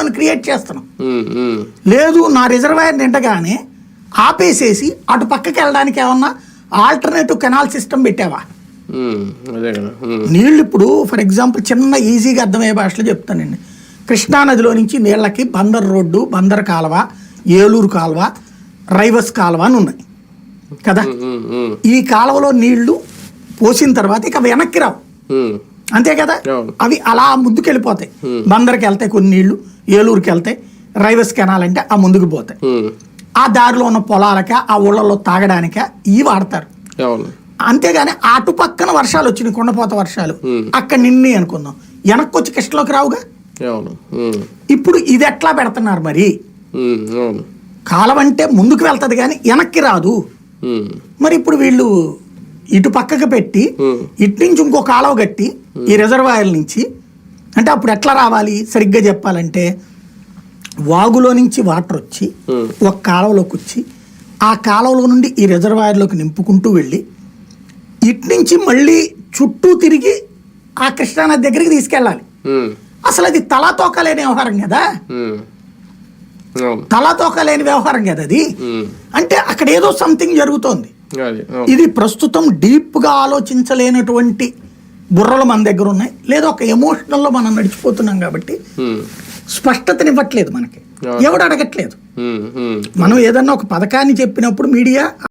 ఓవర్ఫ్లోని create చేస్తున్నాం. లేదు నా రిజర్వాయర్ నిండగానే ఆపేసేసి అటు పక్కకి వెళ్ళడానికి ఏమన్నా ఆల్టర్నేటివ్ కెనాల్ సిస్టమ్ పెట్టావా? నీళ్ళు ఇప్పుడు ఫర్ ఎగ్జాంపుల్ చిన్న ఈజీగా అర్థమయ్యే భాషలో చెప్తానండి. కృష్ణానదిలో నుంచి నీళ్ళకి బందర్ రోడ్డు, బందర్ కాలువ, ఏలూరు కాలువ, రైవస్ కాలువ అని ఉన్నాయి కదా. ఈ కాలువలో నీళ్లు పోసిన తర్వాత ఇక వెనక్కి రావు, అంతే కదా. అవి అలా ముందుకెళ్ళిపోతాయి. బందర్కి వెళ్తాయి కొన్ని నీళ్లు, ఏలూరుకి వెళ్తాయి, రైవస్ కెనాల్ అంటే ఆ ముందుకు పోతాయి. ఆ దారిలో ఉన్న పొలాలక ఆ ఊళ్ళలో తాగడానిక ఇవి వాడతారు. అంతేగాని అటు పక్కన వర్షాలు వచ్చినాయి, కొండపోత వర్షాలు, అక్కడ నిన్ని అనుకుందాం, వెనక్కి వచ్చి కృష్ణలోకి రావుగా. ఇప్పుడు ఇది ఎట్లా పెడుతున్నారు మరి? కాలం అంటే ముందుకు వెళ్తది కానీ వెనక్కి రాదు. మరి ఇప్పుడు వీళ్ళు ఇటు పక్కకు పెట్టి ఇటు నుంచి ఇంకో కాలువ కట్టి ఈ రిజర్వాయర్ నుంచి, అంటే అప్పుడు ఎట్లా రావాలి సరిగ్గా చెప్పాలంటే, వాగులో నుంచి వాటర్ వచ్చి ఒక కాలువలోకి వచ్చి ఆ కాలువలో నుండి ఈ రిజర్వాయర్లోకి నింపుకుంటూ వెళ్ళి ఇటు నుంచి మళ్ళీ చుట్టూ తిరిగి ఆ కృష్ణానది దగ్గరికి తీసుకెళ్ళాలి. అసలు అది తలాతోక లేని వ్యవహారం కదా, తలాతోక లేని వ్యవహారం కదా అది. అంటే అక్కడ ఏదో సంథింగ్ జరుగుతోంది. ఇది ప్రస్తుతం డీప్ గా ఆలోచించలేనటువంటి బుర్రలు మన దగ్గర ఉన్నాయి, లేదా ఒక ఎమోషనల్లో మనం నడిచిపోతున్నాం కాబట్టి స్పష్టతనివ్వట్లేదు మనకి, ఎవడు అడగట్లేదు. మనం ఏదన్నా ఒక పథకాన్ని చెప్పినప్పుడు మీడియా